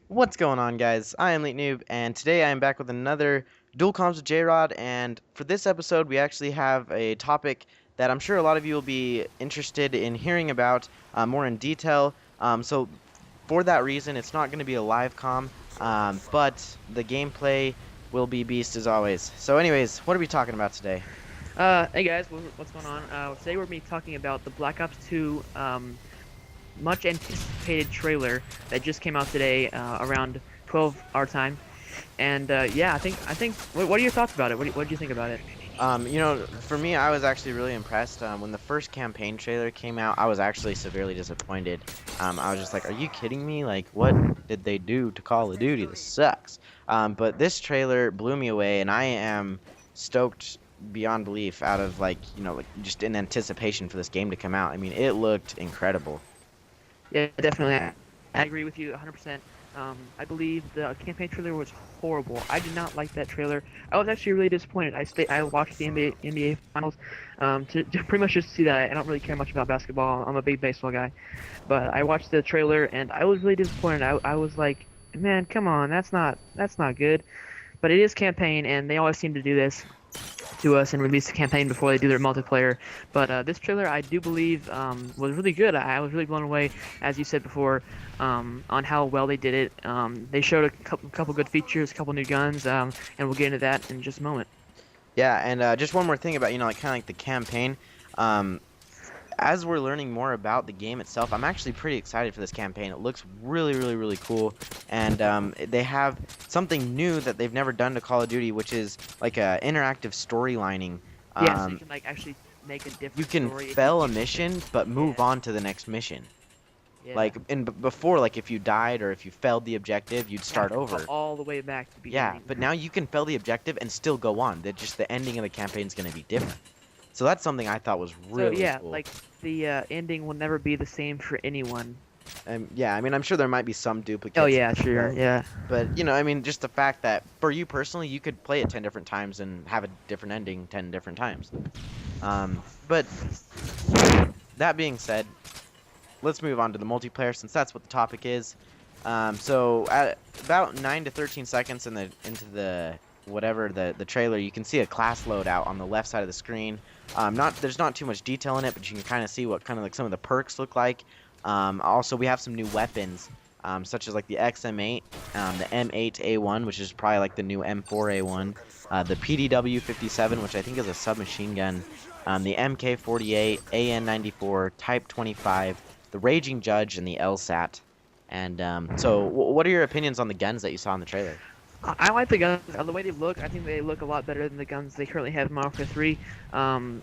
What's going on, guys? I am Elite Noob, and today I am back with another Dual Comms with Jrod. And for this episode, we actually have a topic that I'm sure a lot of you will be interested in hearing about more in detail. So for that reason, it's not going to be a live comm, but the gameplay will be beast as always. So, anyways, what are we talking about today? Hey guys, what's going on? Today we're going to be talking about the Black Ops 2 much anticipated trailer that just came out today around 12 our time. And yeah, I think what are your thoughts about it? What do you think about it? For me, I was actually really impressed. When the first campaign trailer came out, I was actually severely disappointed. I was just like, are you kidding me? Like, what did they do to Call of Duty? This sucks. But this trailer blew me away, and I am stoked beyond belief out of like just in anticipation for this game to come out. I mean, it looked incredible. Yeah, definitely. I agree with you 100%. I believe the campaign trailer was horrible. I did not like that trailer. I was actually really disappointed. I watched the NBA finals to pretty much just see that. I don't really care much about basketball. I'm a big baseball guy, but I watched the trailer and I was really disappointed. I was like, man, come on, that's not good. But it is campaign, and they always seem to do this to us and release the campaign before they do their multiplayer. But this trailer, I do believe, was really good. I was really blown away, as you said before, on how well they did it. They showed a couple good features, a couple new guns, and we'll get into that in just a moment. Yeah, and just one more thing about like kind of like the campaign. Um, as we're learning more about the game itself, I'm actually pretty excited for this campaign. It looks really, really, really cool, and they have something new that they've never done to Call of Duty, which is like a interactive storylining. Yeah, so you Um, can like actually make a you different can story if you fail a keep. mission, but move Yeah, on to the next mission. yeah. Like before, like if you died or if you failed the objective, you'd You have start to go over. all the way back to the Yeah, beginning. but now you can fail the objective and still go on. That just the ending of the campaign is going to be different. So that's something I thought was So really yeah, cool. like the ending will never be the same for anyone. Yeah, I mean, I'm sure there might be some Oh duplicates, yeah, sure, yeah. but I mean, just the fact that for you personally, you could play it 10 different times and have a different ending 10 different times. But that being said, let's move on to the multiplayer since that's what the topic is. So at about 9 to 13 seconds into the whatever the trailer, you can see a class loadout on the left side of the screen. Not there's not too much detail in it, but you can kind of see what kind of like some of the perks look like. Also, we have some new weapons, such as like the XM8, the M8A1, which is probably like the new M4A1, the PDW-57, which I think is a submachine gun, the MK48, AN94, Type 25, the Raging Judge, and the LSAT. And so, what are your opinions on the guns that you saw in the trailer? I like the guns. The way they look, I think they look a lot better than the guns they currently have in Modern Warfare 3. Um,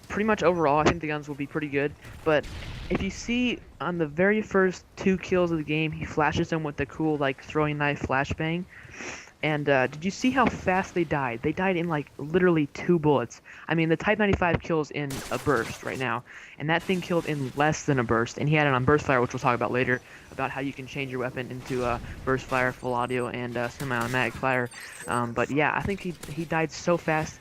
Pretty much overall, I think the guns will be pretty good. But if you see on the very first two kills of the game, he flashes them with the cool like throwing knife flashbang. And did you see how fast they died? They died in like literally 2 bullets. I mean, the Type 95 kills in a burst right now, and that thing killed in less than a burst. And he had it on burst fire, which we'll talk about later, about how you can change your weapon into burst fire, full audio, and semi-automatic fire. But yeah, I think he died so fast.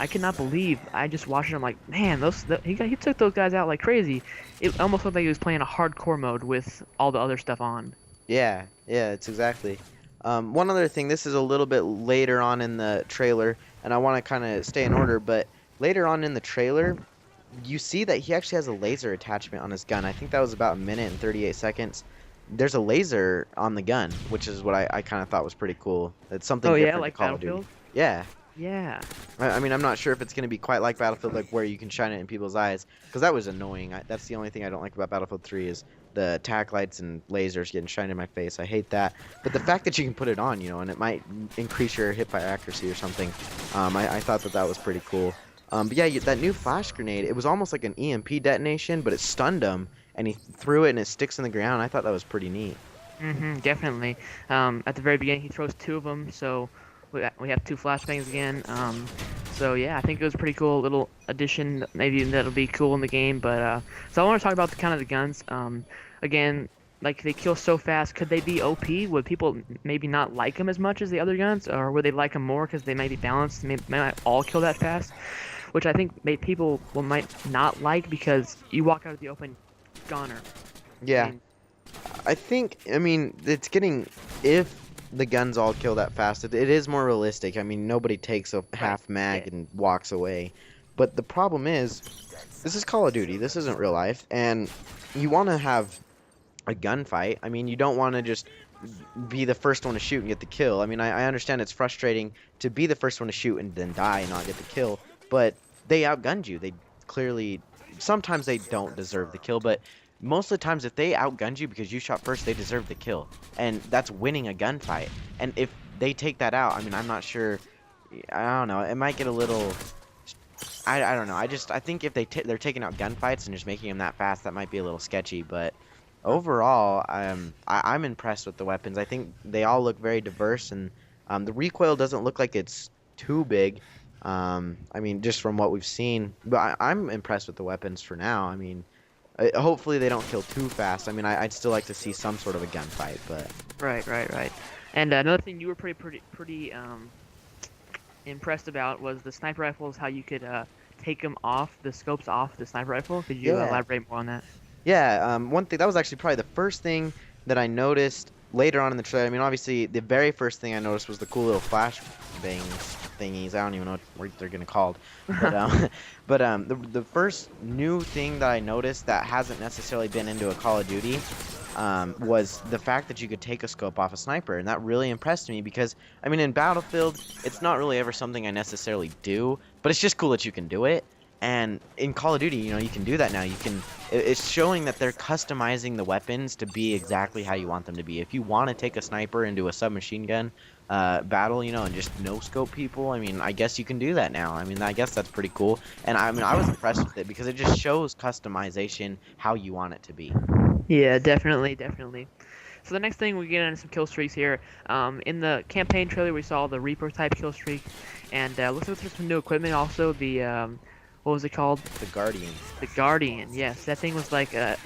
I cannot believe. I just watched him like, man, he took those guys out like crazy. It almost looked like he was playing a hardcore mode with all the other stuff on. Yeah, yeah, it's exactly. One other thing, this is a little bit later on in the trailer, and I want to kind of stay in order, but later on in the trailer, you see that he actually has a laser attachment on his gun. I think that was about a minute and 38 seconds. There's a laser on the gun, which is what I kind of thought was pretty cool. It's something Oh yeah, different to like Call of Duty. Battlefield. Yeah. Yeah. I mean, I'm not sure if it's going to be quite like Battlefield, like where you can shine it in people's eyes, because that was annoying. That's the only thing I don't like about Battlefield 3 is the tack lights and lasers getting shined in my face. I hate that. But the fact that you can put it on, and it might increase your hipfire accuracy or something, I thought that was pretty cool. But yeah, that new flash grenade, it was almost like an EMP detonation, but it stunned him, and he threw it and it sticks in the ground. I thought that was pretty neat. Definitely. At the very beginning, he throws two of them, so we have two flashbangs again. So yeah, I think it was a pretty cool little addition. Maybe that'll be cool in the game. But so I want to talk about the kind of the guns. Again, like they kill so fast. Could they be OP? Would people maybe not like them as much as the other guns, or would they like them more because they might be balanced? May not all kill that fast, which I think people might not like because you walk out of the open, goner. I Yeah. mean, I think, I mean, it's getting, if the guns all kill that fast, it is more realistic. I mean, nobody takes a Right. half mag Yeah. and walks away. But the problem is, this is Call of Duty. This isn't real life, and you want to have a gunfight. I mean, you don't want to just be the first one to shoot and get the kill. I mean, I understand it's frustrating to be the first one to shoot and then die and not get the kill, but they outgunned you. They clearly, sometimes they don't deserve the kill, but most of the times if they outgunned you because you shot first, they deserve the kill. And that's winning a gunfight. And if they take that out, I mean, I'm not sure. I don't know. It might get a little. I don't know. I think if they're taking out gunfights and just making them that fast, that might be a little sketchy. But overall, I'm impressed with the weapons. I think they all look very diverse, and the recoil doesn't look like it's too big. I mean, just from what we've seen, but I'm impressed with the weapons for now. I mean, hopefully they don't kill too fast. I mean, I'd still like to see some sort of a gunfight, but Right. And another thing you were pretty impressed about was the sniper rifles. How you could take them off the scopes off the sniper rifle. Could you yeah. elaborate more on that? Yeah, one thing that was actually probably the first thing that I noticed later on in the trailer. I mean, obviously, the very first thing I noticed was the cool little flash bangs thingies. I don't even know what they're gonna called, but the first new thing that I noticed that hasn't necessarily been into a Call of Duty was the fact that you could take a scope off a sniper, and that really impressed me because I mean, in Battlefield, it's not really ever something I necessarily do, but it's just cool that you can do it. And in Call of Duty, you know, you can do that now. You can. It's showing that they're customizing the weapons to be exactly how you want them to be. If you want to take a sniper into a submachine gun battle, you know, and just no scope people, I mean, I guess you can do that now. I mean, I guess that's pretty cool. And I mean, I was impressed with it because it just shows customization how you want it to be. Yeah, definitely. So the next thing we get into some kill streaks here. In the campaign trailer, we saw the Reaper type kill streak, and looks like there's some new equipment also. The what was it called? The Guardian. The Guardian. Yes, that thing was like a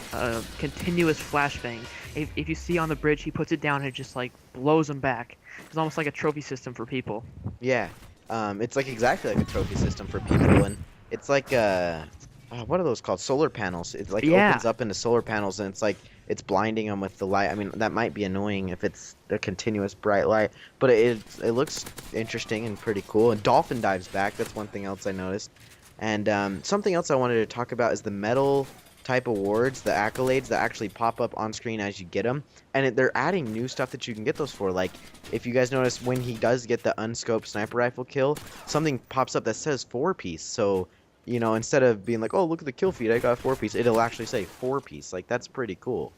continuous flashbang. If you see on the bridge, he puts it down and it just like blows him back. It's almost like a trophy system for people. Yeah, it's like exactly like a trophy system for people, and it's like what are those called? Solar panels. It like Yeah. opens up into solar panels, and it's like it's blinding them with the light. I mean, that might be annoying if it's a continuous bright light, but it looks interesting and pretty cool. And dolphin dives back. That's one thing else I noticed. And something else I wanted to talk about is the medal type awards, the accolades that actually pop up on screen as you get them. And they're adding new stuff that you can get those for. Like, if you guys notice, when he does get the unscoped sniper rifle kill, something pops up that says 4-piece. So, you know, instead of being like, oh, look at the kill feed, I got a 4-piece, it'll actually say 4-piece. Like, that's pretty cool.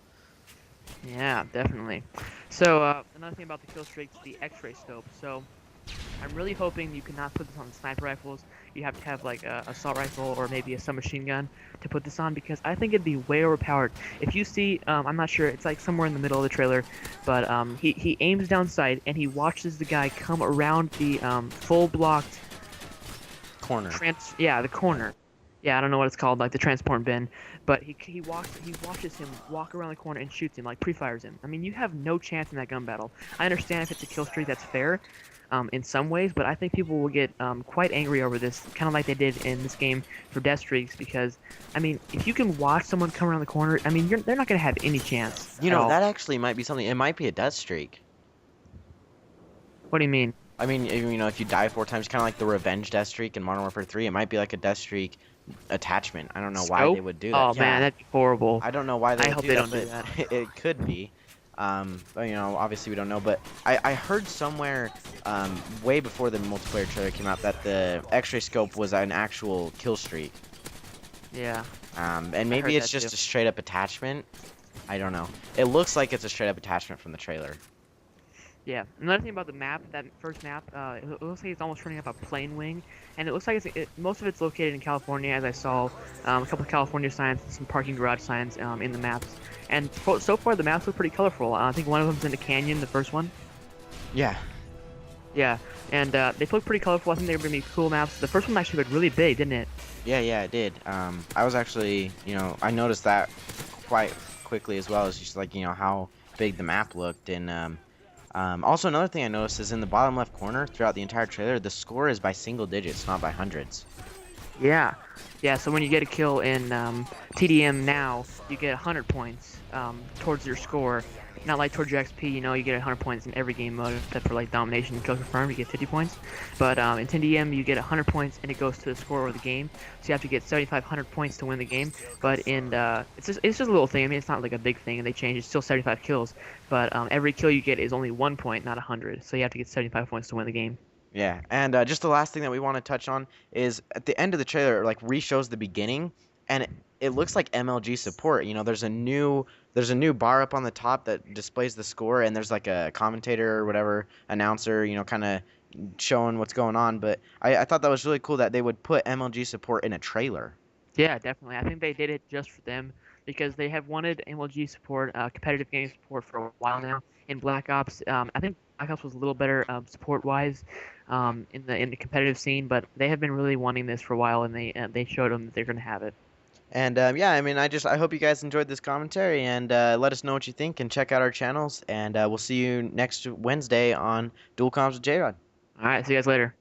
Yeah, definitely. So another thing about the kill streaks, the X-ray scope. So I'm really hoping you cannot put this on sniper rifles. You have to have like a assault rifle or maybe a submachine gun to put this on because I think it'd be way overpowered. If you see, I'm not sure, it's like somewhere in the middle of the trailer, but he aims down sight and he watches the guy come around the full blocked Corner. the corner. Yeah, I don't know what it's called, like the transport bin, but he watches him walk around the corner and shoots him, like pre-fires him. I mean, you have no chance in that gun battle. I understand if it's a kill streak, that's fair, in some ways, but I think people will get quite angry over this, kind of like they did in this game for death streaks, because, I mean, if you can watch someone come around the corner, I mean, they're not going to have any chance. You know, that actually might be something. It might be a death streak. What do you mean? I mean, you know, if you die 4 times, kind of like the revenge death streak in Modern Warfare 3, it might be like a death streak attachment. I don't know why they would do that. Oh, Yeah. man, that'd be horrible. I don't know why they I would hope do they that, don't do but that. it could be. But, you know, obviously we don't know, but I heard somewhere way before the multiplayer trailer came out that the X-ray scope was an actual kill streak. Yeah. And maybe it's just a straight up attachment. I don't know. It looks like it's a straight up attachment from the trailer. Yeah. Another thing about the map, that first map, it looks like it's almost turning up a plane wing, and it looks like most of it's located in California, as I saw a couple of California signs, some parking garage signs in the maps. And so far, the maps look pretty colorful. I think one of them's in a canyon, the first one. Yeah. Yeah, and they look pretty colorful. I think they're going to be cool maps. The first one actually looked really big, didn't it? Yeah, it did. I was actually, you know, I noticed that quite quickly as well as just like, you know, how big the map looked. And also another thing I noticed is in the bottom left corner throughout the entire trailer, the score is by single digits, not by hundreds. Yeah, yeah. So when you get a kill in TDM now, you get 100 points towards your score. Not like towards your XP, you get 100 points in every game mode except for like domination and kill confirmed, you get 50 points. But in 10DM, you get 100 points and it goes to the score of the game. So you have to get 7,500 points to win the game. But it's just a little thing. I mean, it's not like a big thing, and they change. It's still 75 kills, but every kill you get is only 1 point, not 100. So you have to get 75 points to win the game. Yeah, and just the last thing that we want to touch on is at the end of the trailer, like re-shows the beginning, and it looks like MLG support. There's a new bar up on the top that displays the score, and there's like a commentator or whatever announcer, kind of showing what's going on. But I thought that was really cool that they would put MLG support in a trailer. Yeah, definitely. I think they did it just for them because they have wanted MLG support, competitive game support for a while now. In Black Ops, I think Black Ops was a little better support-wise in the competitive scene, but they have been really wanting this for a while, and they showed them that they're going to have it. And yeah, I mean, I hope you guys enjoyed this commentary, and let us know what you think, and check out our channels, and we'll see you next Wednesday on Dual Comms with Jrod. All right, see you guys later.